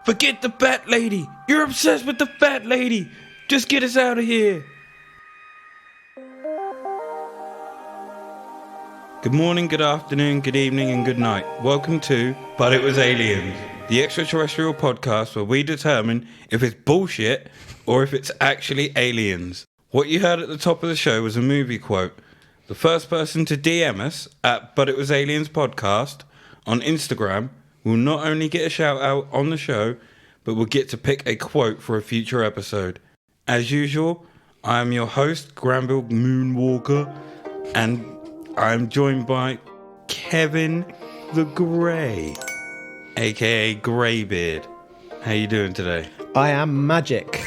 Forget the fat lady. You're obsessed with the fat lady. Just get us out of here. Good morning, good afternoon, good evening, and good night. Welcome to But It Was Aliens, the extraterrestrial podcast where we determine if it's bullshit or if it's actually aliens. What you heard at the top of the show was a movie quote. The first person to DM us at But It Was Aliens podcast on Instagram will not only get a shout out on the show, but will get to pick a quote for a future episode. As usual, I am your host, Granville Moonwalker, and I'm joined by Kevin the Grey, aka Greybeard. How you doing today? I am magic.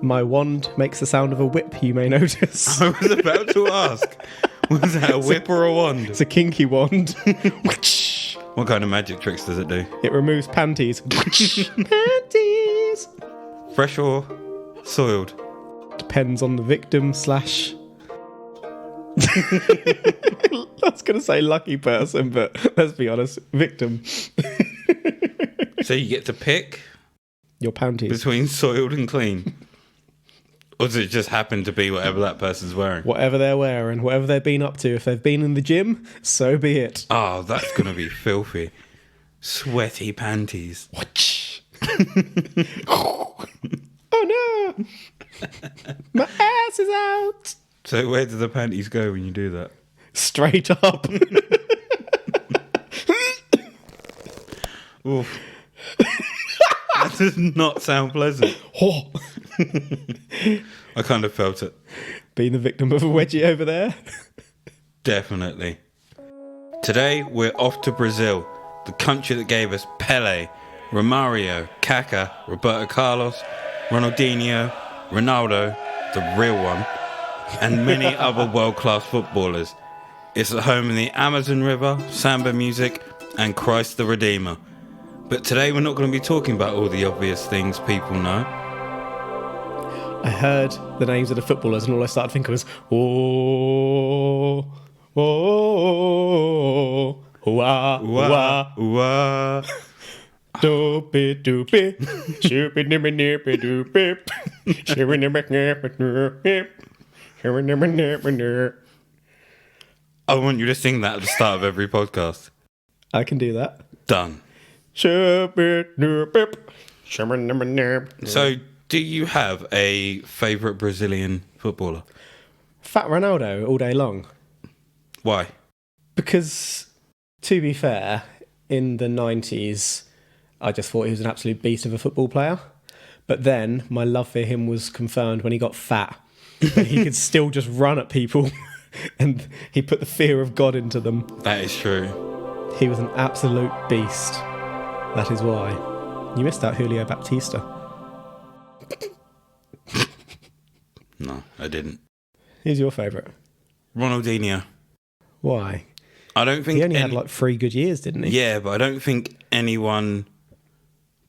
My wand makes the sound of a whip, you may notice. I was about to ask, was that a whip or a wand? It's a kinky wand. What kind of magic tricks does it do? It removes panties. Panties! Fresh or soiled? Depends on the victim / I was going to say lucky person, but let's be honest, victim. So you get to pick your panties between soiled and clean? Or does it just happen to be whatever that person's wearing? Whatever they're wearing, whatever they've been up to. If they've been in the gym, so be it. Oh, that's going to be filthy. Sweaty panties. Oh no! My ass is out! So where do the panties go when you do that? Straight up. Oof. That does not sound pleasant. Oh. I kind of felt it. Being the victim of a wedgie over there. Definitely. Today we're off to Brazil, the country that gave us Pele, Romario, Kaká, Roberto Carlos, Ronaldinho, Ronaldo, the real one, and many other world-class footballers. It's at home in the Amazon River, samba music, and Christ the Redeemer. But today we're not going to be talking about all the obvious things people know. I heard the names of the footballers and all I started thinking was, oh, oh, wah, wah, wah. Doopy doopy, shoopy nippy nippy doopy, shooby nippy nippy doopy, shooby nippy nippy doopy. I want you to sing that at the start of every podcast. I can do that. Done. Shoopy doopy, shooby nippy nippy. So, do you have a favourite Brazilian footballer? Fat Ronaldo all day long. Why? Because, to be fair, in the 90s, I just thought he was an absolute beast of a football player. But then my love for him was confirmed when he got fat. But he could still just run at people and he put the fear of God into them. That is true. He was an absolute beast. That is why. You missed out Julio Baptista. No, I didn't. Who's your favourite? Ronaldinho. Why? I don't think he only had like 3 good years, didn't he? Yeah, but I don't think anyone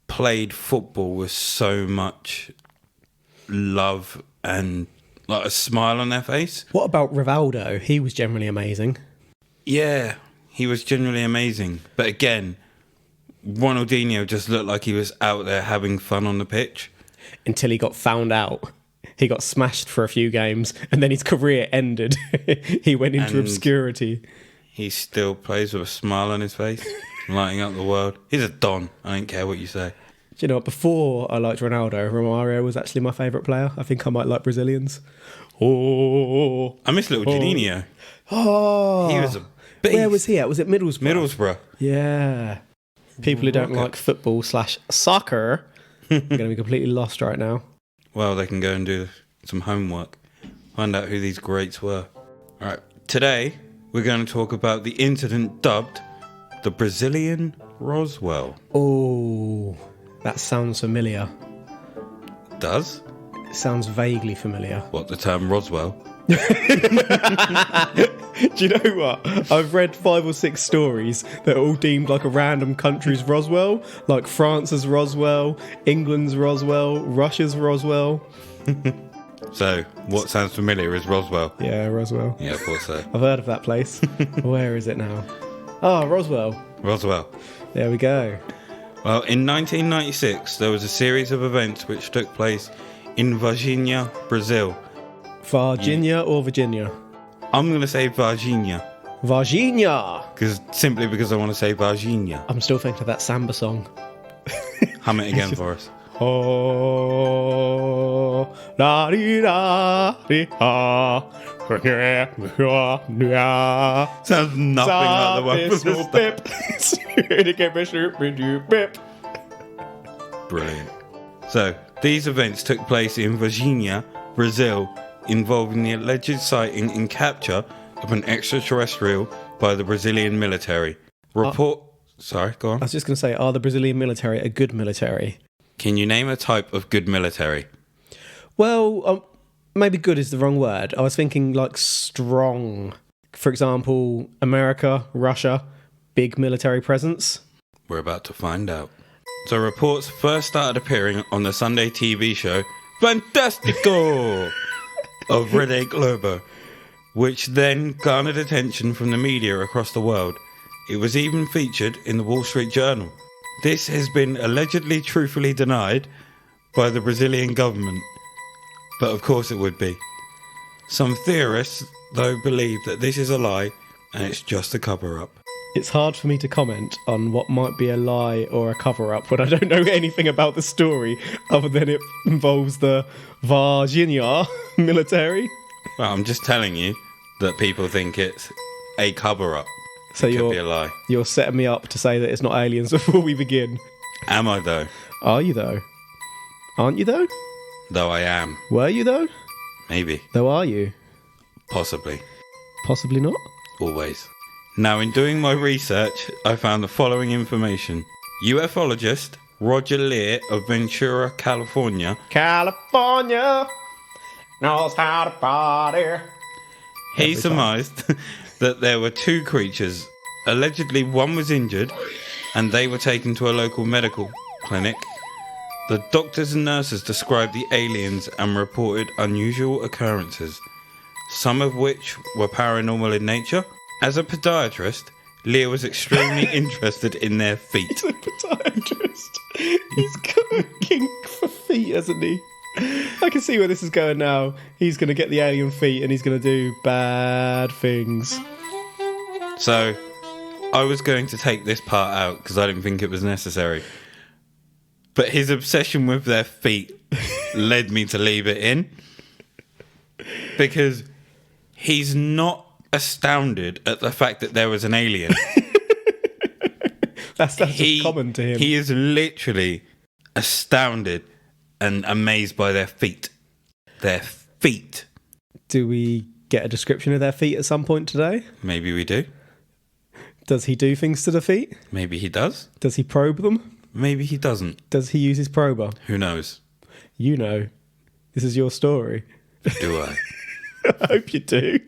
played football with so much love and like a smile on their face. What about Rivaldo? He was generally amazing. Yeah, he was generally amazing. But again, Ronaldinho just looked like he was out there having fun on the pitch. Until he got found out. He got smashed for a few games and then his career ended. He went into obscurity. He still plays with a smile on his face, lighting up the world. He's a don. I don't care what you say. Do you know what? Before I liked Ronaldo, Romario was actually my favourite player. I think I might like Brazilians. Oh, I miss little Juninho. Oh, he was a beast. Where was he at? Was it Middlesbrough? Middlesbrough. Yeah. People who don't like football / soccer are going to be completely lost right now. Well, they can go and do some homework. Find out who these greats were. All right. Today, we're going to talk about the incident dubbed the Brazilian Roswell. Oh, that sounds familiar. Does? It sounds vaguely familiar. What, the term Roswell? Do you know what? I've read 5 or 6 stories that are all deemed like a random country's Roswell, like France's Roswell, England's Roswell, Russia's Roswell. So, what sounds familiar is Roswell. Yeah, Roswell. Yeah, I thought so. I've heard of that place. Where is it now? Oh, Roswell. Roswell. There we go. Well, in 1996, there was a series of events which took place in Varginha, Brazil. Varginha or Virginia? I'm going to say Varginha. Varginha! Simply because I want to say Varginha. I'm still thinking of that samba song. Hum it again for us. Oh, la di da di ha. Sounds nothing like the one from the start. Brilliant. So, these events took place in Varginha, Brazil, involving the alleged sighting and capture of an extraterrestrial by the Brazilian military. Sorry, go on. I was just going to say, are the Brazilian military a good military? Can you name a type of good military? Well, maybe good is the wrong word. I was thinking like strong. For example, America, Russia, big military presence. We're about to find out. So reports first started appearing on the Sunday TV show FANTASTICO of Rede Globo, which then garnered attention from the media across the world. It was even featured in the Wall Street Journal. This has been allegedly truthfully denied by the Brazilian government, but of course it would be. Some theorists, though, believe that this is a lie and it's just a cover-up. It's hard for me to comment on what might be a lie or a cover-up when I don't know anything about the story other than it involves the Varginha military. Well, I'm just telling you that people think it's a cover-up. So It could be a lie. You're setting me up to say that it's not aliens before we begin. Am I, though? Are you, though? Aren't you, though? Though I am. Were you, though? Maybe. Though are you? Possibly. Possibly not? Always. Now, in doing my research, I found the following information. UFologist Roger Lear of Ventura, California. California knows how to party. He surmised that there were two creatures. Allegedly, one was injured, and they were taken to a local medical clinic. The doctors and nurses described the aliens and reported unusual occurrences, some of which were paranormal in nature. As a podiatrist, Lear was extremely interested in their feet. He's a podiatrist. He's got a kink for feet, hasn't he? I can see where this is going now. He's going to get the alien feet and he's going to do bad things. So, I was going to take this part out because I didn't think it was necessary. But his obsession with their feet led me to leave it in. Because he's not astounded at the fact that there was an alien. That's just common to him. He is literally astounded and amazed by their feet. Their feet. Do we get a description of their feet at some point today? Maybe we do. Does he do things to the feet? Maybe he does. Does he probe them? Maybe he doesn't. Does he use his prober? Who knows? You know. This is your story. Do I? I hope you do.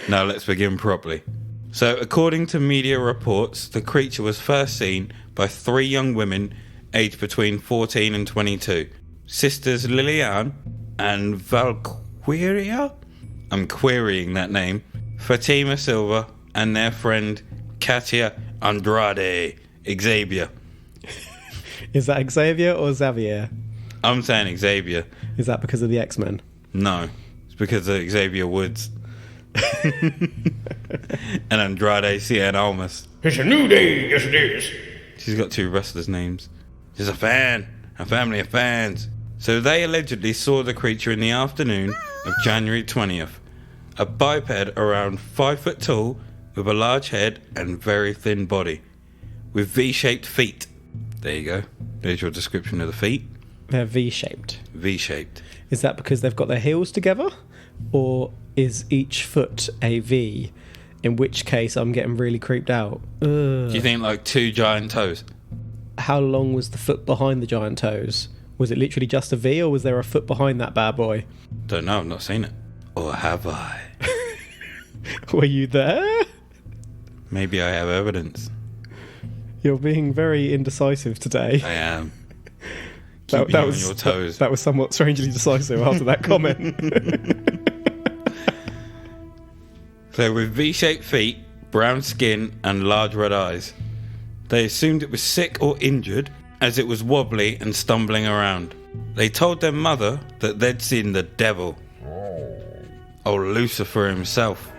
Now let's begin properly. So, according to media reports, the creature was first seen by three young women aged between 14 and 22. Sisters Liliane and Valkyria? I'm querying that name. Fatima Silva and their friend Katia Andrade Xavier. Is that Xavier or Xavier? I'm saying Xavier. Is that because of the X-Men? No, it's because of Xavier Woods. And Andrade Cien Almas. It's a new day, yes it is. She's got two wrestlers' names. She's a fan, a family of fans. So they allegedly saw the creature in the afternoon of January 20th. A biped around 5 foot tall, with a large head and very thin body, with V-shaped feet. There you go. There's your description of the feet. They're V-shaped. V-shaped. Is that because they've got their heels together? Or is each foot a V? In which case I'm getting really creeped out. Ugh. Do you think like two giant toes? How long was the foot behind the giant toes? Was it literally just a V or was there a foot behind that bad boy? Don't know, I've not seen it. Or have I? Were you there? Maybe I have evidence. You're being very indecisive today. I am. That Keeping you was on your toes. that was somewhat strangely decisive after that comment. So with V-shaped feet, brown skin and large red eyes. They assumed it was sick or injured as it was wobbly and stumbling around. They told their mother that they'd seen the devil. Oh, Lucifer himself.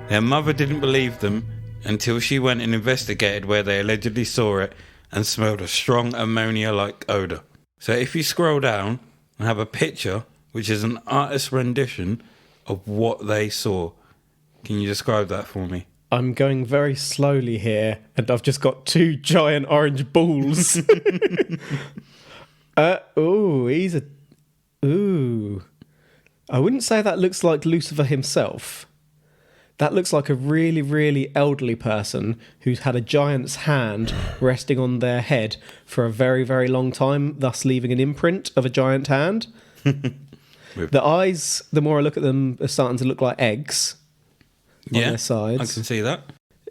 Their mother didn't believe them until she went and investigated where they allegedly saw it and smelled a strong ammonia-like odour. So if you scroll down and have a picture, which is an artist's rendition of what they saw, can you describe that for me? I'm going very slowly here, and I've just got 2 giant orange balls. Ooh. I wouldn't say that looks like Lucifer himself. That looks like a really, really elderly person who's had a giant's hand resting on their head for a very, very long time, thus leaving an imprint of a giant hand. The eyes, the more I look at them, are starting to look like eggs on their sides. I can see that.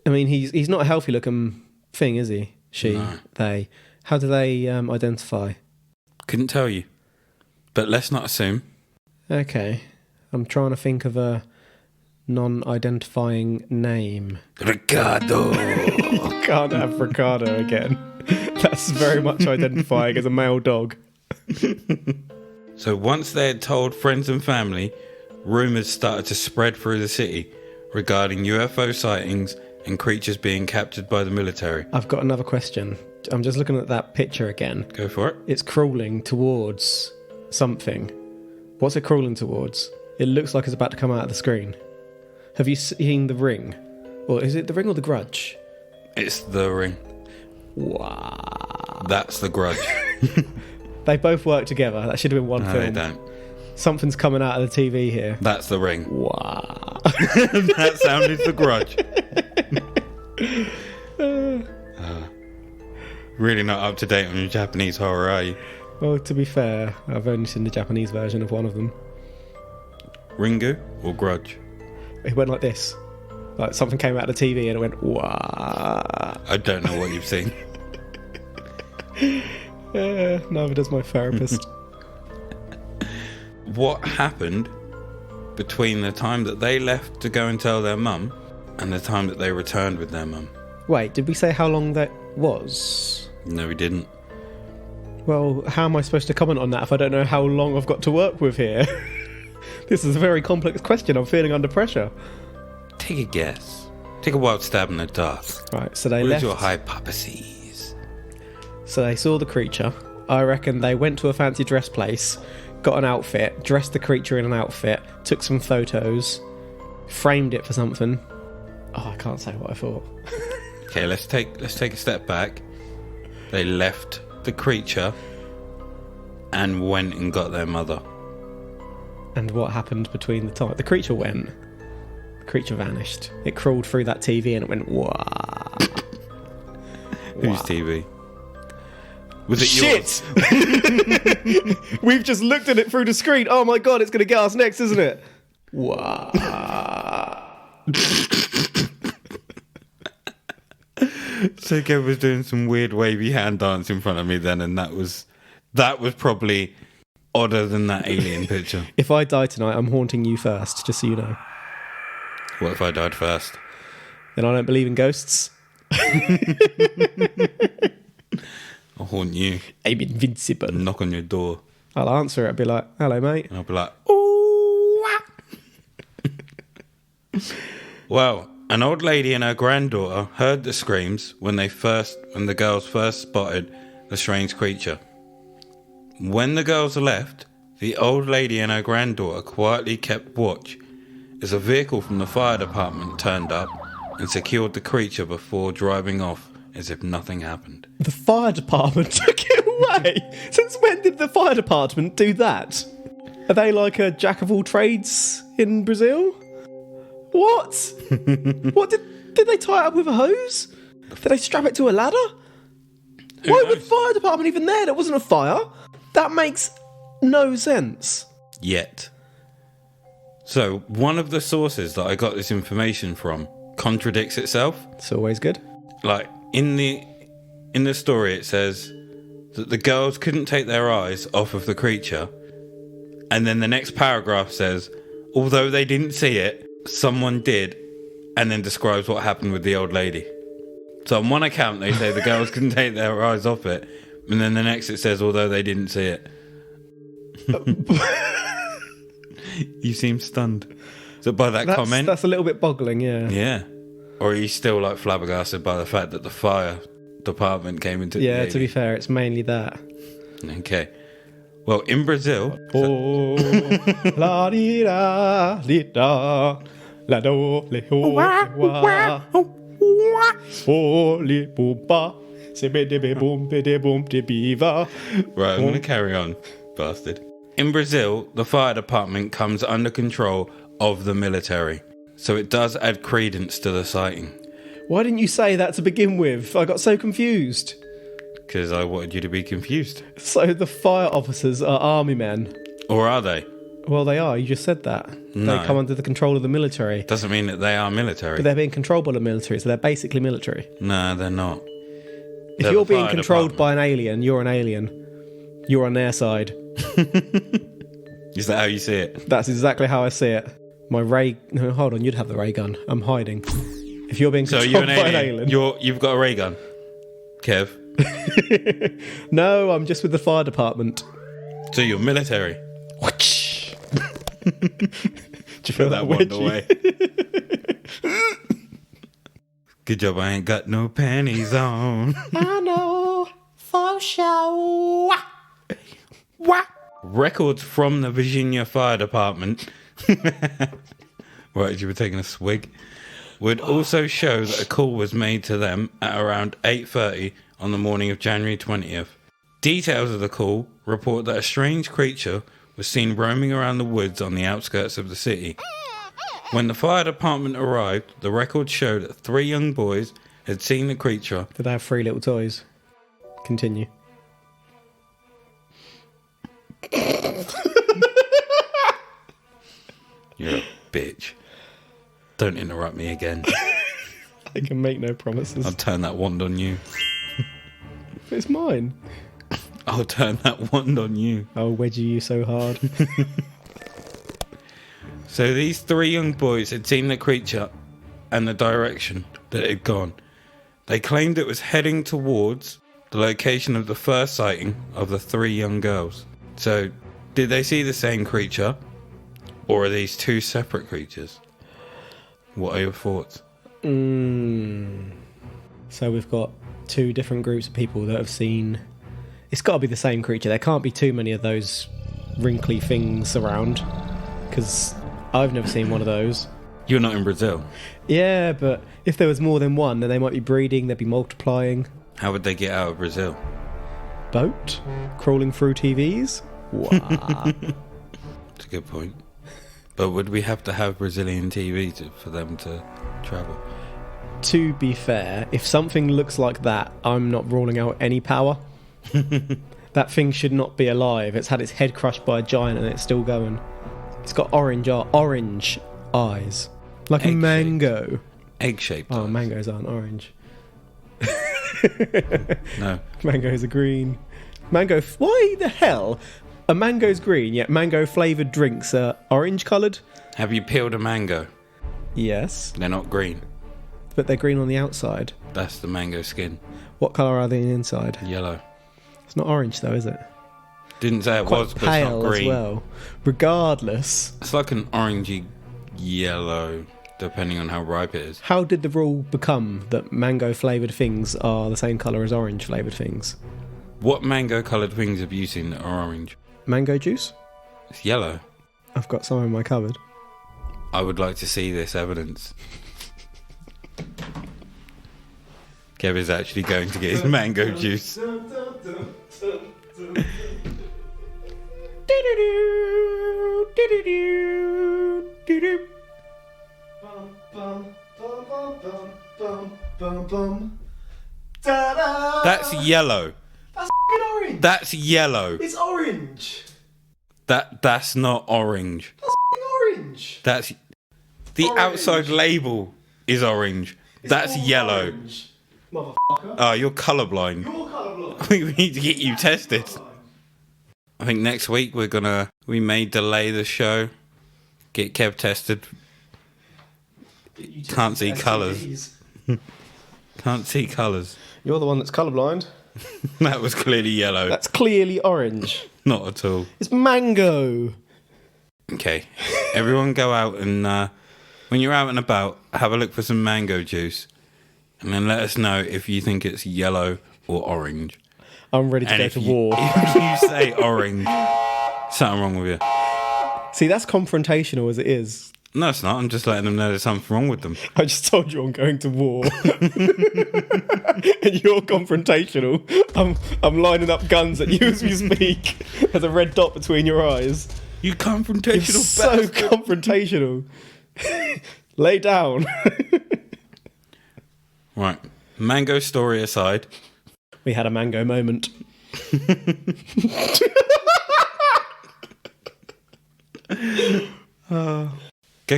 I mean, he's not a healthy-looking thing, is he? She, No. they. How do they identify? Couldn't tell you. But let's not assume. Okay. I'm trying to think of a non-identifying name. Ricardo. Can't have Ricardo again. That's very much identifying as a male dog. So once they had told friends and family, rumours started to spread through the city regarding UFO sightings and creatures being captured by the military. I've got another question. I'm just looking at that picture again. Go for it. It's crawling towards something. What's it crawling towards? It looks like it's about to come out of the screen. Have you seen The Ring? Or is it The Ring or The Grudge? It's The Ring. Wow. That's The Grudge. They both work together. That should have been one No, film. they don't. Something's coming out of the TV here. That's The Ring. Wow. That sounded The Grudge. Really not up to date on your Japanese horror, are you? Well, to be fair, I've only seen the Japanese version of one of them. Ringu or Grudge? It went like this. Like something came out of the TV and it went, wow. I don't know what you've seen. Neither does my therapist. What happened between the time that they left to go and tell their mum and the time that they returned with their mum? Wait, did we say how long that was? No, we didn't. Well, how am I supposed to comment on that if I don't know how long I've got to work with here? This is a very complex question. I'm feeling under pressure. Take a guess. Take a wild stab in the dark. Right, so they What left. is your hypothesis? So they saw the creature. I reckon they went to a fancy dress place, got an outfit, dressed the creature in an outfit, took some photos, framed it for something. Oh, I can't say what I thought. Okay, let's take a step back. They left the creature and went and got their mother. And what happened between the time? The creature went. The creature vanished. It crawled through that TV and it went, wow. Whose TV? Was it yours? Shit! We've just looked at it through the screen. Oh my god, it's going to get us next, isn't it? Wow. So Kev was doing some weird wavy hand dance in front of me then, and that was probably odder than that alien picture. If I die tonight, I'm haunting you first, just so you know. What if I died first? Then I don't believe in ghosts. I'll haunt you. I'm invincible. Knock on your door. I'll answer it. I'll be like, hello, mate. And I'll be like, ooh. Well, an old lady and her granddaughter heard the screams when the girls first spotted the strange creature. When the girls left, the old lady and her granddaughter quietly kept watch as a vehicle from the fire department turned up and secured the creature before driving off as if nothing happened. The fire department took it away. Since when did the fire department do that? Are they like a jack of all trades in Brazil? What? What did they tie it up with a hose? Did they strap it to a ladder? Why would the fire department even there? There wasn't a fire. That makes no sense. Yet. So, one of the sources that I got this information from contradicts itself. It's always good. Like, in the story it says that the girls couldn't take their eyes off of the creature, and then the next paragraph says, although they didn't see it, someone did, and then describes what happened with the old lady. So on one account they say the girls can take their eyes off it, and then the next it says although they didn't see it. You seem stunned. So by that comment, that's a little bit boggling, yeah. yeah. Or are you still like flabbergasted by the fact that the fire department came into? Yeah, to be fair, it's mainly that. Okay. Well, in Brazil, Oh, la di da di da, la do le ho wa, oh li boom ba, se be de boom de beaver. right, I'm going to carry on, bastard. In Brazil, the fire department comes under control of the military, so it does add credence to the sighting. Why didn't you say that to begin with? I got so confused. Because I wanted you to be confused. So the fire officers are army men. Or are they? Well, they are. You just said that. No. They come under the control of the military. Doesn't mean that they are military. But they're being controlled by the military, so they're basically military. No, they're not. If you're being controlled by an alien, you're an alien. You're on their side. Is that how you see it? That's exactly how I see it. My ray... No, hold on, you'd have the ray gun. I'm hiding. If you're being controlled you're an by alien. an alien... You've got a ray gun, Kev. No, I'm just with the fire department. So you're military. Do you feel that one wedgie? away. Good job, I ain't got no panties on. I know, for sure. Records from the Varginha Fire Department, right, you were taking a swig, would also show that a call was made to them at around 8:30 on the morning of January 20th. Details of the call report that a strange creature was seen roaming around the woods on the outskirts of the city. When the fire department arrived, the records showed that 3 young boys had seen the creature. Did they have 3 little toys? Continue. You're a bitch. Don't interrupt me again. I can make no promises. I'll turn that wand on you. It's mine. I'll turn that wand on you. I'll wedgie you so hard. So these 3 young boys had seen the creature and the direction that it had gone. They claimed it was heading towards the location of the first sighting of the 3 young girls. So, did they see the same creature? Or are these 2 separate creatures? What are your thoughts? So we've got 2 different groups of people that have seen... It's got to be the same creature. There can't be too many of those wrinkly things around. Because I've never seen one of those. You're not in Brazil. Yeah, but if there was more than one, then they might be breeding, they'd be multiplying. How would they get out of Brazil? Boat? Crawling through TVs? Wow. That's a good point. But would we have to have Brazilian TV for them to travel? To be fair, if something looks like that, I'm not ruling out any power. That thing should not be alive. It's had its head crushed by a giant and it's still going. It's got orange eyes. Like a mango. Egg-shaped Oh, eyes. mangoes aren't orange. No. Mangoes are green. Why the hell are mangoes green, yet mango-flavoured drinks are orange-coloured? Have you peeled a mango? Yes, They're not green. but they're green on the outside. That's the mango skin. What colour are they on the inside? Yellow. It's not orange though, is it? Didn't say it Quite was, but it's not pale green. as well. Regardless, It's like an orangey yellow, depending on how ripe it is. how did the rule become that mango-flavoured things are the same colour as orange-flavoured things? What mango-coloured things have you seen that are orange? Mango juice? It's yellow. I've got some in my cupboard. I would like to see this evidence. Kev is actually going to get his mango juice. That's yellow. That's orange. That's yellow. It's orange. That's not orange. That's orange. That's the Orange. outside label is orange. That's yellow. Orange. Motherfucker. Oh, you're colourblind. You're colourblind. I think we need to get you tested. I think next week we may delay the show. Get Kev tested. Can't see colours. Can't see colours. You're the one that's colourblind. That was clearly yellow. That's clearly orange. Not at all. It's mango. Okay. Everyone go out and, when you're out and about, have a look for some mango juice. And then let us know if you think it's yellow or orange. I'm ready to And go if to you, war. if you say orange, something wrong with you. See, that's confrontational as it is. No, it's not. I'm just letting them know there's something wrong with them. I just told you I'm going to war. And you're confrontational. I'm lining up guns at you as we speak. There's a red dot between your eyes. You confrontational It's so bastard. confrontational. Lay down. Right. Mango story aside. We had a mango moment. Go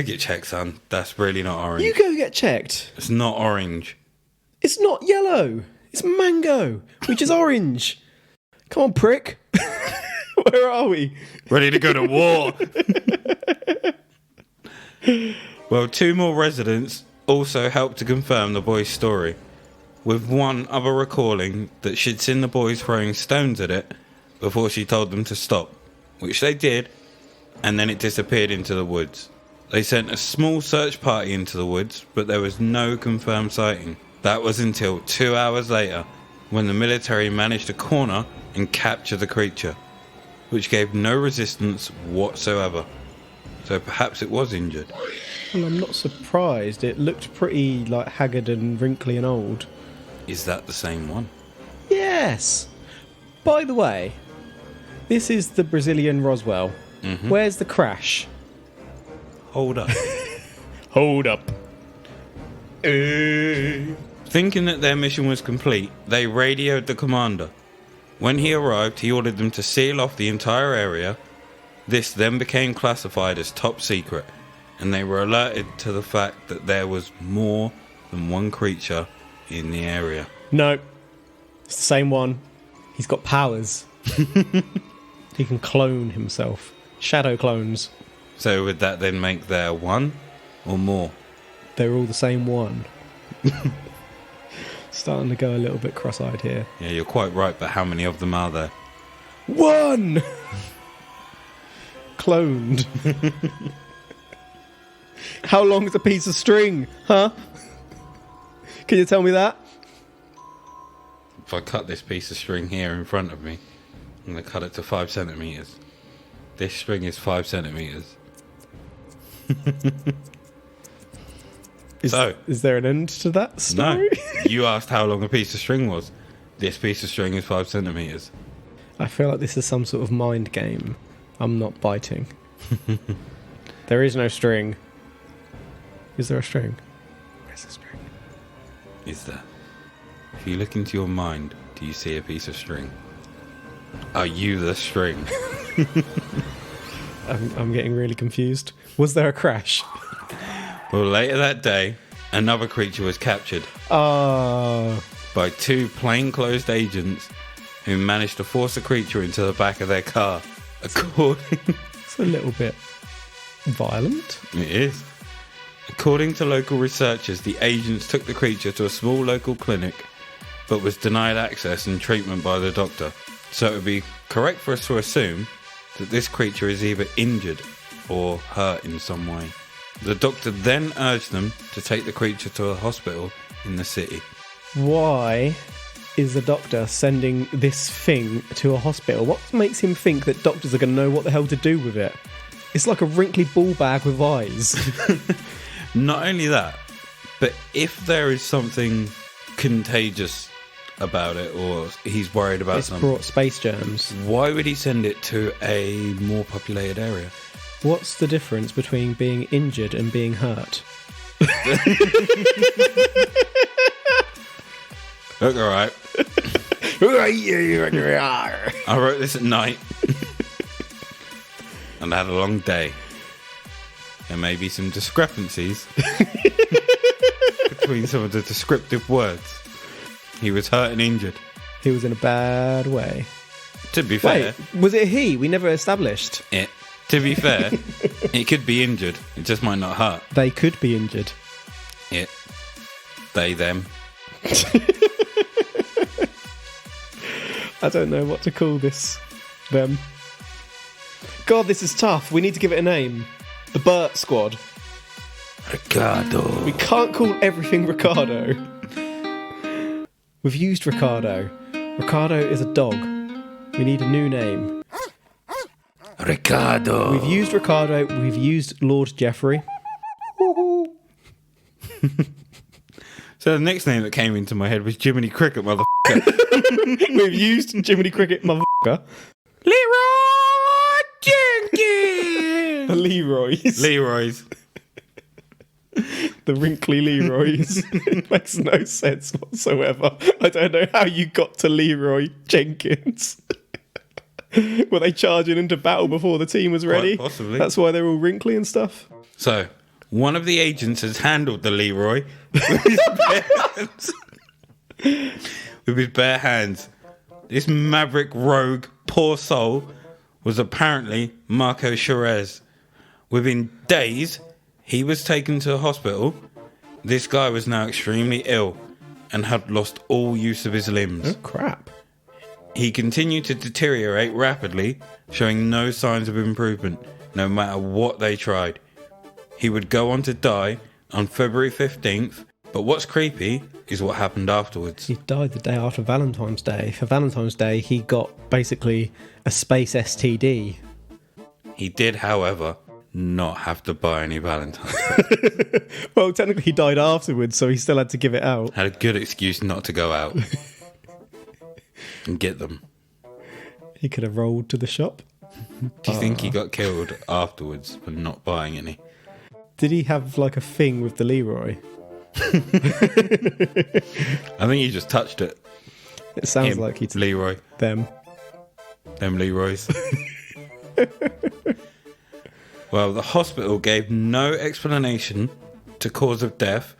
get checked, son. That's really not orange. You go get checked. It's not orange. It's not yellow. It's mango, which is orange. Come on, prick. Where are we? Ready to go to war. Well, 2 more residents also helped to confirm the boy's story, with one other recalling that she'd seen the boys throwing stones at it before she told them to stop, which they did, and then it disappeared into the woods. They sent a small search party into the woods, but there was no confirmed sighting. That was until 2 hours later, when the military managed to corner and capture the creature, which gave no resistance whatsoever. So perhaps it was injured. Well, I'm not surprised. It looked pretty like haggard and wrinkly and old. Is that the same one? Yes. By the way, this is the Brazilian Roswell. Mm-hmm. Where's the crash? Hold up. Hold up. Thinking that their mission was complete, they radioed the commander. When he arrived, he ordered them to seal off the entire area. This then became classified as top secret, and they were alerted to the fact that there was more than one creature in the area. No. It's the same one. He's got powers. He can clone himself. Shadow clones. So would that then make there one or more? They're all the same one. Starting to go a little bit cross-eyed here. Yeah, you're quite right, but how many of them are there? One! Cloned. How long is a piece of string? Huh? Can you tell me that? If I cut this piece of string here in front of me, I'm going to cut it to 5 centimetres. This string is 5 centimetres. Is there an end to that story? No. You asked how long a piece of string was. This piece of string is 5 centimetres. I feel like this is some sort of mind game. I'm not biting. There is no string. Is there a string? Where's the string? Is there? If you look into your mind, do you see a piece of string? Are you the string? I'm getting really confused. Was there a crash? Well, later that day, another creature was captured Oh. by 2 plainclothes agents who managed to force the creature into the back of their car. It's a little bit violent. It is. According to local researchers, the agents took the creature to a small local clinic, but was denied access and treatment by the doctor. So it would be correct for us to assume that this creature is either injured or hurt in some way. The doctor then urged them to take the creature to a hospital in the city. Why is the doctor sending this thing to a hospital? What makes him think that doctors are going to know what the hell to do with it? It's like a wrinkly ball bag with eyes. Not only that, but if there is something contagious about it, or he's worried about It's something, brought space germs. why would he send it to a more populated area? What's the difference between being injured and being hurt? Look, alright. I wrote this at night. And I had a long day. There may be some discrepancies between some of the descriptive words. He was hurt and injured. He was in a bad way. To be fair, Wait, was it he? We never established. to be fair, it could be injured. It just might not hurt. They could be injured. They, them. I don't know what to call them. God, this is tough. We need to give it a name. The Burt Squad. Ricardo. We can't call everything Ricardo. We've used Ricardo. Ricardo is a dog. We need a new name. Ricardo. We've used Ricardo. We've used Lord Jeffrey. So the next name that came into my head was Jiminy Cricket, motherfucker. We've used Jiminy Cricket, motherfucker. Leroy Jenkins. The Leroys. Leroy's. The wrinkly Leroys. It makes no sense whatsoever. I don't know how you got to Leroy Jenkins. Were they charging into battle before the team was ready? Quite possibly. That's why they're all wrinkly and stuff. So, one of the agents has handled the Leroy with his bare hands. With his bare hands. This maverick rogue, poor soul, was apparently Marco Cherez. Within days, he was taken to a hospital. This guy was now extremely ill and had lost all use of his limbs. Oh, crap. He continued to deteriorate rapidly, showing no signs of improvement, no matter what they tried. He would go on to die on February 15th, but what's creepy is what happened afterwards. He died the day after Valentine's Day. For Valentine's Day, he got basically a space STD. He did, however, not have to buy any Valentine's. Well, technically he died afterwards, so he still had to give it out. Had a good excuse not to go out and get them. He could have rolled to the shop. Do you think he got killed afterwards for not buying any? Did he have like a thing with the Leroy? I think he just touched it. It sounds Him, like he'd Leroy. them. Them Leroys. Well, the hospital gave no explanation to cause of death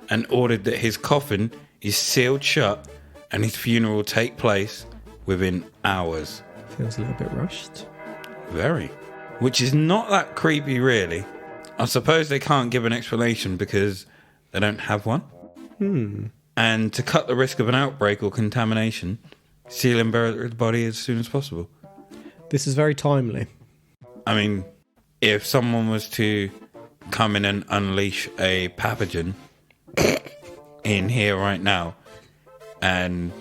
and ordered that his coffin is sealed shut and his funeral take place within hours. Feels a little bit rushed. Very. Which is not that creepy, really. I suppose they can't give an explanation because they don't have one. And to cut the risk of an outbreak or contamination, seal and bury the body as soon as possible. This is very timely. I mean, if someone was to come in and unleash a pathogen in here right now and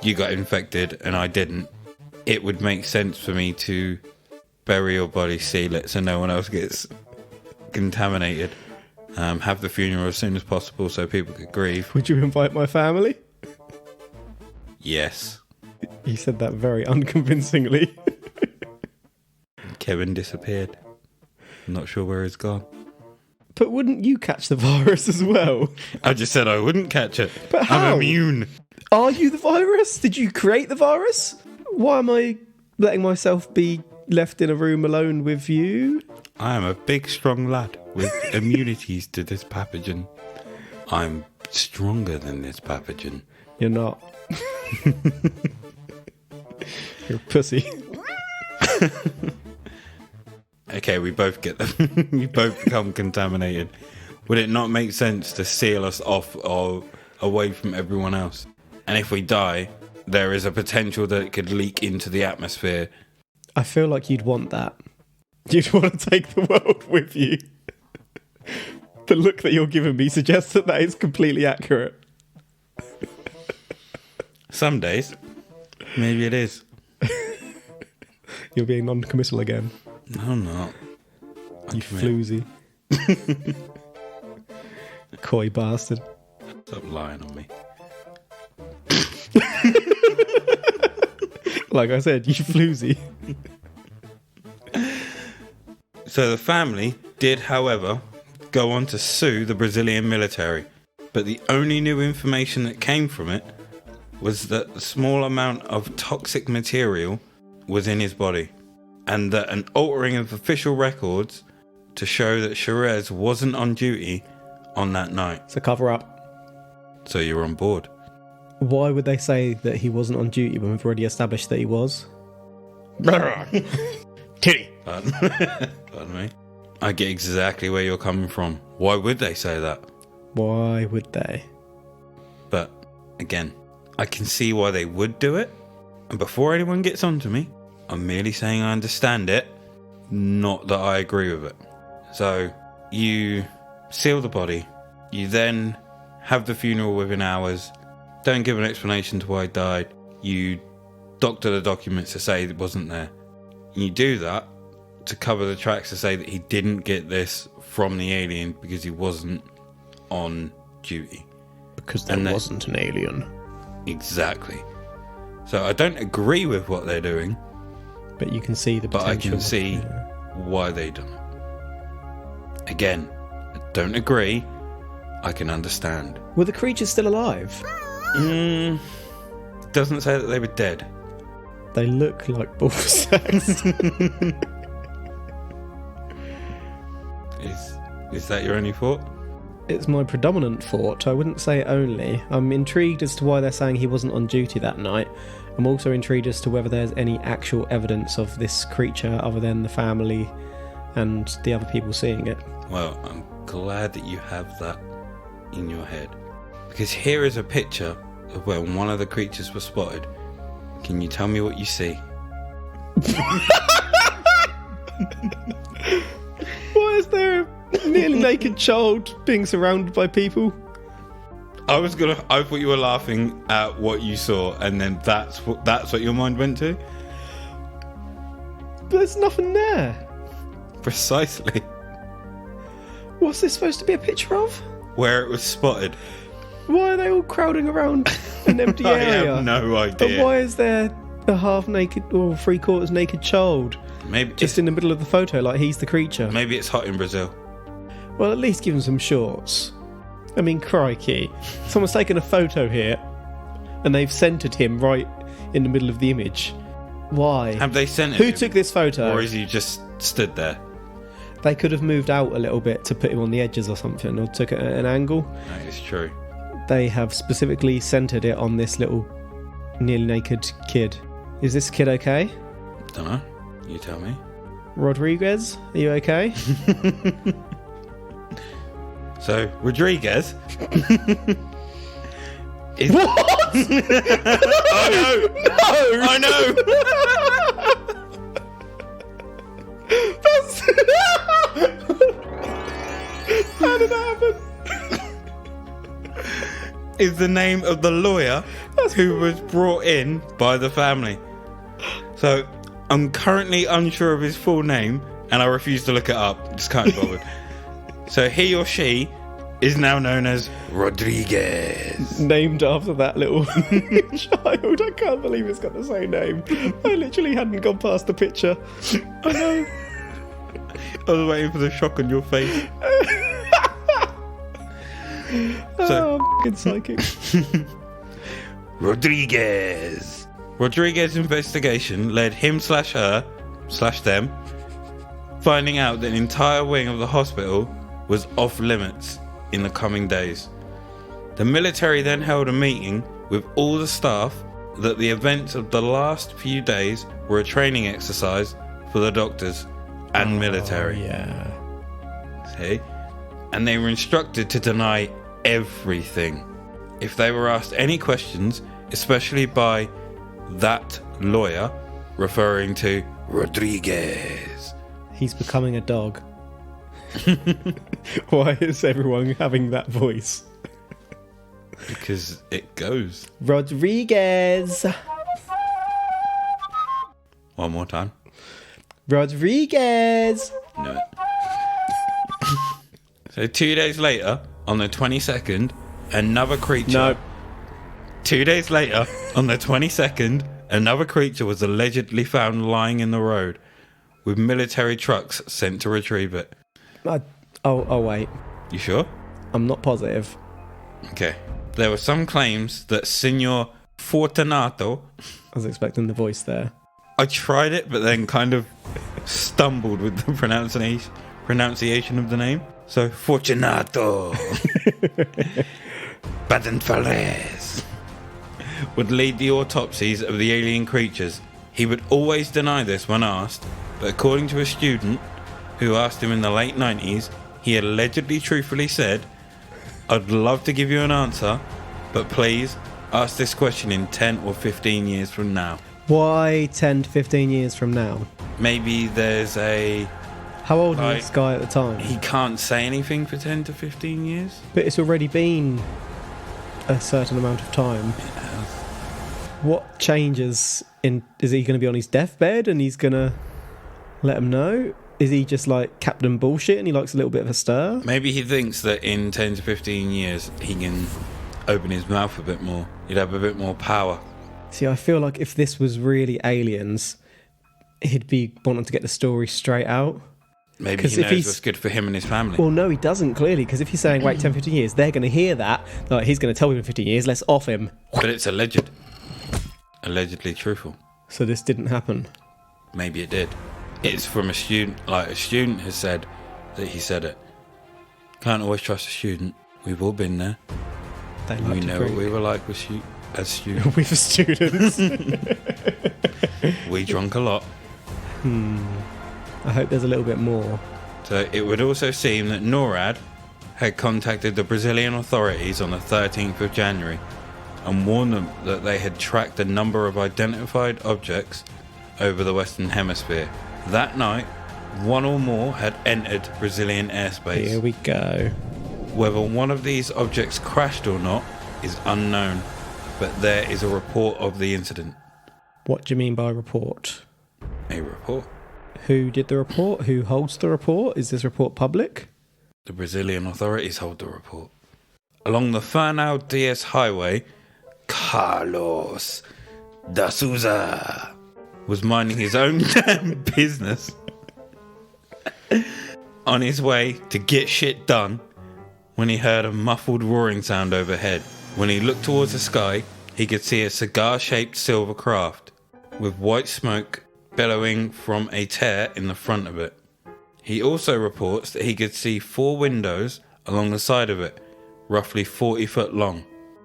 you got infected and I didn't, it would make sense for me to bury your body, seal it so no one else gets contaminated, have the funeral as soon as possible so people could grieve. Would you invite my family? Yes. He said that very unconvincingly. Kevin disappeared. I'm not sure where he's gone. But wouldn't you catch the virus as well? I just said I wouldn't catch it. But how? I'm immune. Are you the virus? Did you create the virus? Why am I letting myself be left in a room alone with you? I am a big, strong lad with immunities to this pathogen. I'm stronger than this pathogen. You're not. You're a pussy. Okay, we both get them. We both become contaminated. Would it not make sense to seal us off or away from everyone else? And if we die, there is a potential that it could leak into the atmosphere. I feel like you'd want that. You'd want to take the world with you. The look that you're giving me suggests that that is completely accurate. Some days, maybe it is. You're being non-committal again. No, I'm not. You floozy. Coy bastard. Stop lying on me. Like I said, you floozy. So the family did, however, go on to sue the Brazilian military. But the only new information that came from it was that a small amount of toxic material was in his body. And that an altering of official records to show that Cherez wasn't on duty on that night. It's a cover-up. So you're on board. Why would they say that he wasn't on duty when we've already established that he was? Titty. Pardon me. I get exactly where you're coming from. Why would they say that? Why would they? But again, I can see why they would do it. And before anyone gets onto me, I'm merely saying I understand it, not that I agree with it. So you seal the body, you then have the funeral within hours, don't give an explanation to why he died, you doctor the documents to say it wasn't there. And you do that to cover the tracks to say that he didn't get this from the alien because he wasn't on duty. Because there wasn't an alien. Exactly. So I don't agree with what they're doing, but you can see the potential. But I can see why they done it. Again, I don't agree. I can understand. Were the creatures still alive? Doesn't say that they were dead. They look like ball sacks. Is that your only thought? It's my predominant thought. I wouldn't say only. I'm intrigued as to why they're saying he wasn't on duty that night. I'm also intrigued as to whether there's any actual evidence of this creature other than the family and the other people seeing it. Well, I'm glad that you have that in your head. Because here is a picture of where one of the creatures was spotted. Can you tell me what you see? Why is there a nearly naked child being surrounded by people? I thought you were laughing at what you saw, and then that's what your mind went to? But there's nothing there. Precisely. What's this supposed to be a picture of? Where it was spotted. Why are they all crowding around an empty area? I have no idea. And why is there a half naked or three quarters naked child? Maybe just in the middle of the photo, like he's the creature. Maybe it's hot in Brazil. Well, at least give him some shorts. I mean, crikey. Someone's taken a photo here and they've centered him right in the middle of the image. Why? Have they centered Who him? took this photo? Or is he just stood there? They could have moved out a little bit to put him on the edges or something, or took it at an angle. That is true. They have specifically centered it on this little nearly naked kid. Is this kid okay? Dunno. You tell me. Rodriguez, are you okay? So, Rodriguez is... What? Oh no! No! I know! How did that happen? Is the name of the lawyer who was brought in by the family. So, I'm currently unsure of his full name, and I refuse to look it up. Just can't be bothered. So he or she is now known as Rodriguez. Named after that little child. I can't believe it's got the same name. I literally hadn't gone past the picture. I know. I was waiting for the shock on your face. So, fucking psychic. Rodriguez's investigation led him/her/them finding out that an entire wing of the hospital was off limits in the coming days. The military then held a meeting with all the staff that the events of the last few days were a training exercise for the doctors and military. Yeah. See? And they were instructed to deny everything. If they were asked any questions, especially by that lawyer, referring to Rodriguez. He's becoming a dog. Why is everyone having that voice? Because it goes. Rodriguez. One more time. Rodriguez. No. So 2 days later, on the 22nd, another creature... No. 2 days later, on the 22nd, another creature was allegedly found lying in the road, with military trucks sent to retrieve it. Oh, wait. You sure? I'm not positive. Okay. There were some claims that Signor Fortunato... I was expecting the voice there. I tried it, but then kind of stumbled with the pronunciation of the name. So, Fortunato Badenfales would lead the autopsies of the alien creatures. He would always deny this when asked, but according to a student who asked him in the late 90s, he allegedly truthfully said, "I'd love to give you an answer, But please ask this question in 10 or 15 years from now. Why 10 to 15 years from now? Maybe there's a... How old Like, was this guy at the time? He can't say anything for 10 to 15 years? But it's already been a certain amount of time. What changes in... Is he going to be on his deathbed and he's going to let him know? Is he just like Captain Bullshit and he likes a little bit of a stir? Maybe he thinks that in 10 to 15 years he can open his mouth a bit more. He'd have a bit more power. See, I feel like if this was really aliens, he'd be wanting to get the story straight out. Maybe 'Cause he if knows he's- what's good for him and his family. Well, no, he doesn't, clearly, because if he's saying wait 10, 15 years, they're going to hear that. Like, he's going to tell people in 15 years, let's off him. But it's alleged. Allegedly truthful. So this didn't happen. Maybe it did. It's from a student. Like, a student has said that he said it. Can't always trust a student. We've all been there. They like We to know what drink. we were like as students. With the students. We drunk a lot. I hope there's a little bit more. So it would also seem that NORAD had contacted the Brazilian authorities on the 13th of January and warned them that they had tracked a number of identified objects over the Western Hemisphere. That night, one or more had entered Brazilian airspace. Here we go. Whether one of these objects crashed or not is unknown, but there is a report of the incident. What do you mean by report? A report? Who did the report? Who holds the report? Is this report public? The Brazilian authorities hold the report. Along the Fernão Dias Highway, Carlos da Souza was minding his own damn business on his way to get shit done when he heard a muffled roaring sound overhead. When he looked towards the sky, he could see a cigar-shaped silver craft with white smoke bellowing from a tear in the front of it. He also reports that he could see 4 windows along the side of it, roughly 40 foot long.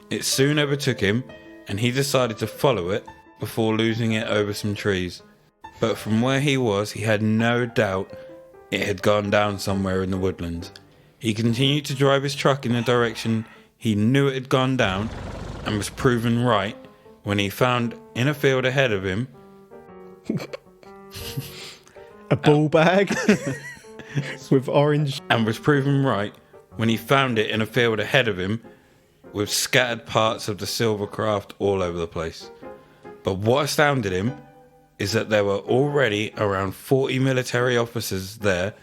It soon overtook him and he decided to follow it before losing it over some trees. But from where he was, he had no doubt it had gone down somewhere in the woodlands. He continued to drive his truck in the direction he knew it had gone down and was proven right when he found in a field ahead of him A ball bag with orange. and was proven right when he found it in a field ahead of him with scattered parts of the silver craft all over the place. But what astounded him is that there were already around 40 military officers there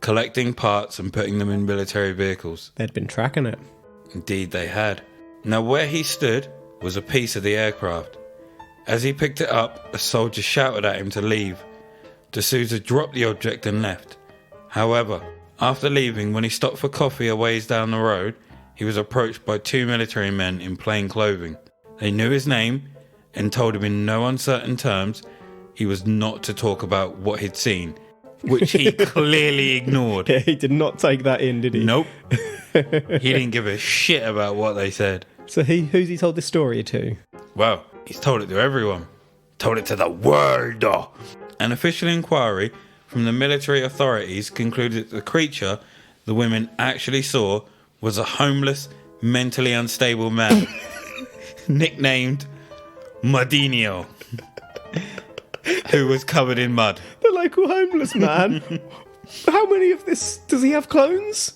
collecting parts and putting them in military vehicles. They'd been tracking it. Indeed they had. Now where he stood was a piece of the aircraft. As he picked it up, a soldier shouted at him to leave. D'Souza dropped the object and left. However, after leaving, when he stopped for coffee a ways down the road, he was approached by 2 military men in plain clothing. They knew his name and told him in no uncertain terms he was not to talk about what he'd seen, which he clearly ignored. Yeah, he did not take that in, did he? Nope. He didn't give a shit about what they said. So who's he told this story to? Well, he's told it to everyone. Told it to the world. An official inquiry from the military authorities concluded that the creature the women actually saw was a homeless, mentally unstable man nicknamed Mudinho, who was covered in mud. The local homeless man. How many of this does he have clones?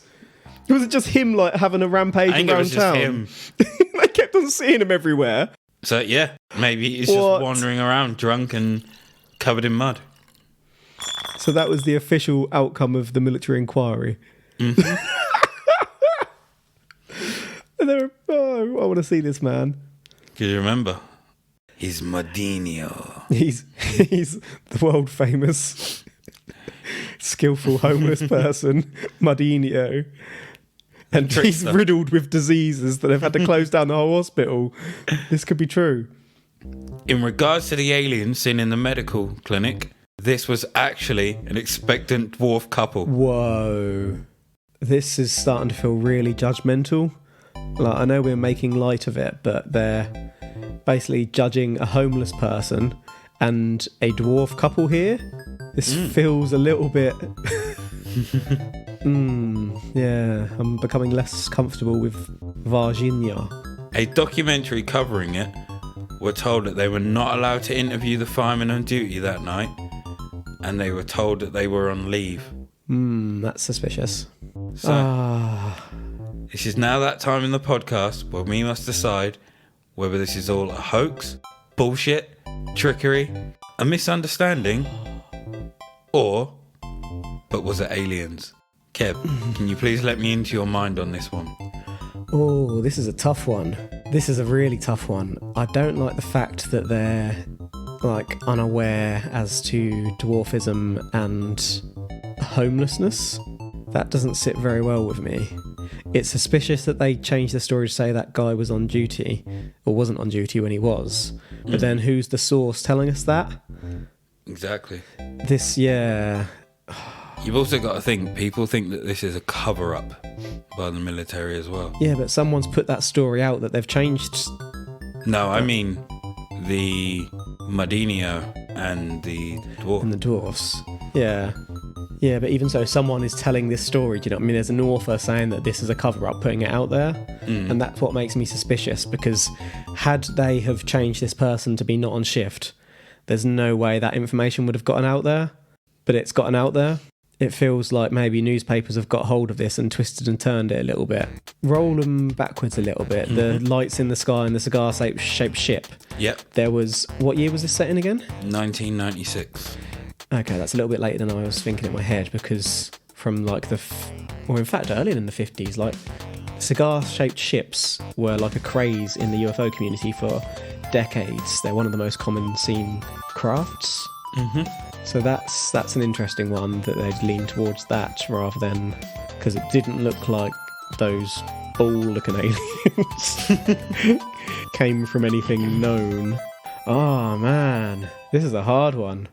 Or was it just him like having a rampage I think it around was just town? him. They kept on seeing him everywhere. So yeah, maybe he's What? just wandering around drunk and covered in mud. So that was the official outcome of the military inquiry. Mm-hmm. And they were, oh, I want to see this man. Do you remember? He's Mudinho. He's the world famous skillful homeless person, Mudinho. And he's Trickster. riddled with diseases that they've had to close down the whole hospital. This could be true. In regards to the aliens seen in the medical clinic, this was actually an expectant dwarf couple. Whoa. This is starting to feel really judgmental. Like, I know we're making light of it, but they're basically judging a homeless person and a dwarf couple here. This feels a little bit... yeah, I'm becoming less comfortable with Varginha. a documentary covering it were told that they were not allowed to interview the firemen on duty that night, and they were told that they were on leave. That's suspicious. So, this is now that time in the podcast where we must decide whether this is all a hoax, bullshit, trickery, a misunderstanding, but was it aliens? Kev, can you please let me into your mind on this one? Oh, this is a tough one. This is a really tough one. I don't like the fact that they're like unaware as to dwarfism and homelessness. That doesn't sit very well with me. It's suspicious that they changed the story to say that guy was on duty, or wasn't on duty when he was. But then who's the source telling us that? Exactly. You've also got to think, people think that this is a cover-up by the military as well. Yeah, but someone's put that story out that they've changed. No, I mean the Mardinio and the dwarf. And the dwarfs. Yeah. Yeah, but even so, someone is telling this story, do you know what I mean? There's an author saying that this is a cover-up, putting it out there. And that's what makes me suspicious, because had they have changed this person to be not on shift, there's no way that information would have gotten out there. But it's gotten out there. It feels like maybe newspapers have got hold of this and twisted and turned it a little bit. Roll them backwards a little bit. The lights in the sky and the cigar-shaped ship. Yep. There was... What year was this set in again? 1996. Okay, that's a little bit later than I was thinking in my head, because from like in fact earlier than the 50s, like cigar-shaped ships were like a craze in the UFO community for decades. They're one of the most common seen crafts. So that's an interesting one, that they'd lean towards that rather than, because it didn't look like those ball-looking aliens came from anything known. Oh man, this is a hard one.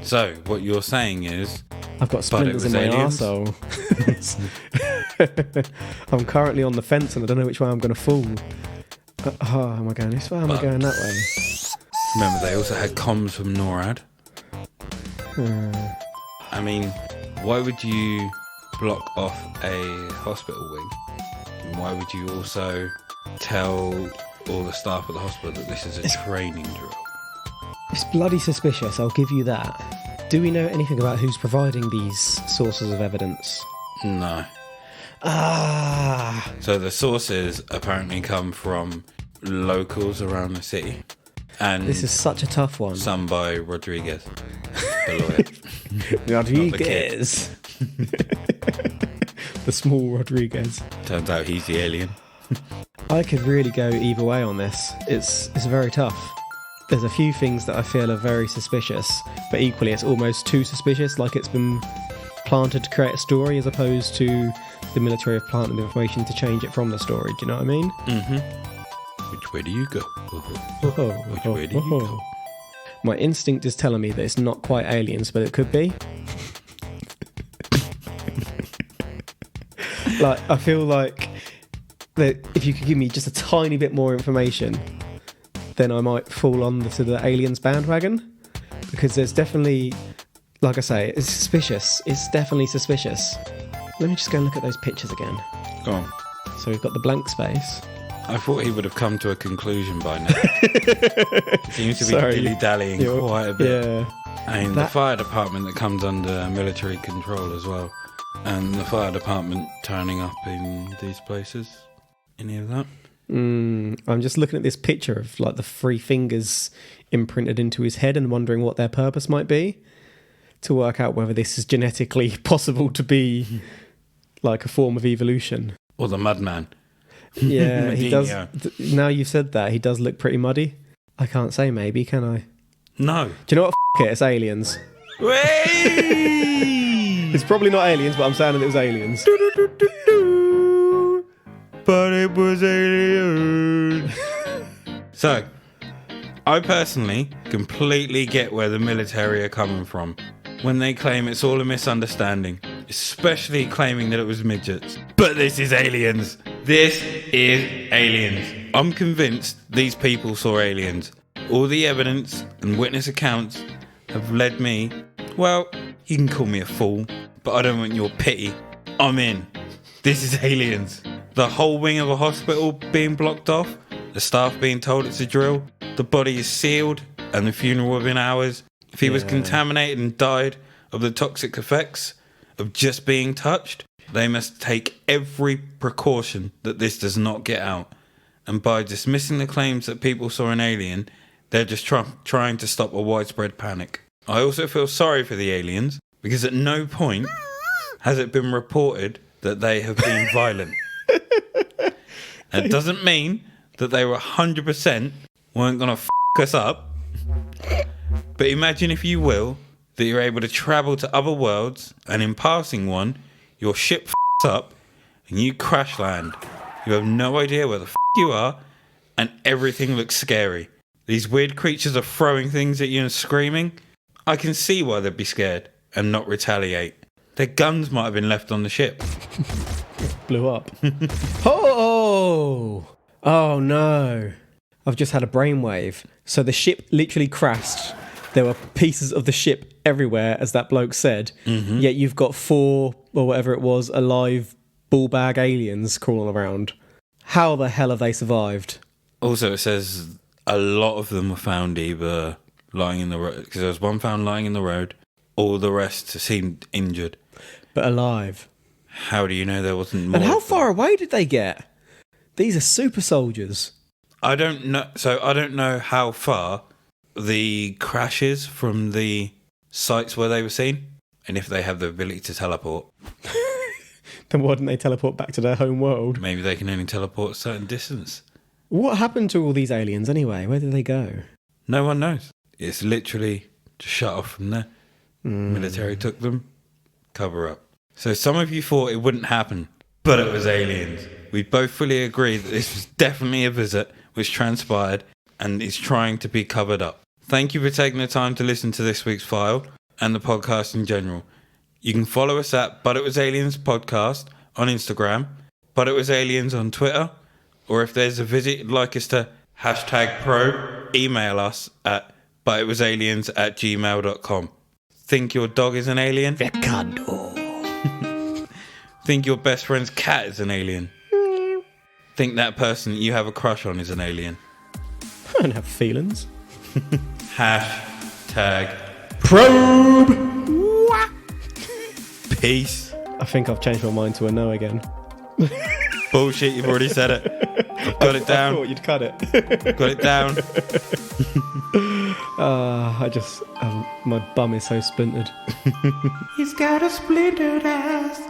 So what you're saying is, I've got splinters in my arsehole. I'm currently on the fence and I don't know which way I'm going to fall. Am I going this way? Am I going that way? Remember, they also had comms from NORAD. I mean, why would you block off a hospital wing? And why would you also tell all the staff at the hospital that this is a training drill? It's bloody suspicious, I'll give you that. Do we know anything about who's providing these sources of evidence? No. So the sources apparently come from locals around the city. And this is such a tough one. Some by Rodriguez, the lawyer. Rodriguez. The small Rodriguez. Turns out he's the alien. I could really go either way on this. It's very tough. There's a few things that I feel are very suspicious, but equally it's almost too suspicious, like it's been planted to create a story as opposed to the military have planted the information to change it from the story. Do you know what I mean? Which way do you go? Which way do you go? My instinct is telling me that it's not quite aliens, but it could be. Like, I feel like that if you could give me just a tiny bit more information, then I might fall on to the aliens bandwagon, because there's definitely, like I say, it's suspicious. It's definitely suspicious. Let me just go and look at those pictures again. Go on. So we've got the blank space. I thought he would have come to a conclusion by now. He seems to be dilly-dallying quite a bit. Yeah. I mean, the fire department that comes under military control as well. And the fire department turning up in these places. Any of that? I'm just looking at this picture of like the three fingers imprinted into his head and wondering what their purpose might be, to work out whether this is genetically possible to be like a form of evolution. Or the Mudman. Yeah, he does. Now you've said that, he does look pretty muddy. I can't say maybe, can I? No. Do you know what? It, it's aliens. It's probably not aliens, but I'm saying that it was aliens. But it was aliens. So, I personally completely get where the military are coming from when they claim it's all a misunderstanding, especially claiming that it was midgets. But this is aliens. This is aliens. I'm convinced these people saw aliens. All the evidence and witness accounts have led me, well, you can call me a fool, but I don't want your pity. I'm in. This is aliens. The whole wing of a hospital being blocked off, the staff being told it's a drill, the body is sealed and the funeral within hours. If he was contaminated and died of the toxic effects of just being touched, they must take every precaution that this does not get out. And by dismissing the claims that people saw an alien, they're just trying to stop a widespread panic. I also feel sorry for the aliens, because at no point has it been reported that they have been violent. That doesn't mean that they were 100% weren't going to f*** us up. But imagine, if you will, that you're able to travel to other worlds, and in passing one, your ship f***s up and you crash land. You have no idea where the f*** you are, and everything looks scary. These weird creatures are throwing things at you and screaming. I can see why they'd be scared and not retaliate. Their guns might have been left on the ship. Blew up. Oh no. I've just had a brainwave. So the ship literally crashed. There were pieces of the ship everywhere, as that bloke said. Mm-hmm. Yet you've got 4, or whatever it was, alive ball bag aliens crawling around. How the hell have they survived? Also, it says a lot of them were found either lying in the road, because there was one found lying in the road. All the rest seemed injured. But alive. How do you know there wasn't more? And how far away did they get? These are super soldiers. I don't know. So I don't know how far the crash is from the sites where they were seen, and if they have the ability to teleport. Then why didn't they teleport back to their home world? Maybe they can only teleport a certain distance. What happened to all these aliens anyway? Where did they go? No one knows. It's literally just shut off from there. Military took them. Cover up. So some of you thought it wouldn't happen, but it was aliens. We both fully agree that this was definitely a visit which transpired and is trying to be covered up. Thank you for taking the time to listen to this week's file and the podcast in general. You can follow us at But It Was Aliens Podcast on Instagram, But It Was Aliens on Twitter, or if there's a visit you'd like us to #probe, email us at butitwasaliens@gmail.com. Think your dog is an alien? Ricardo. Think your best friend's cat is an alien? Think that person that you have a crush on is an alien? I don't have feelings. #probe. Peace. I think I've changed my mind to a no again. Bullshit, you've already said it. I've got it down. I thought you'd cut it. Got it down. My bum is so splintered. He's got a splintered ass.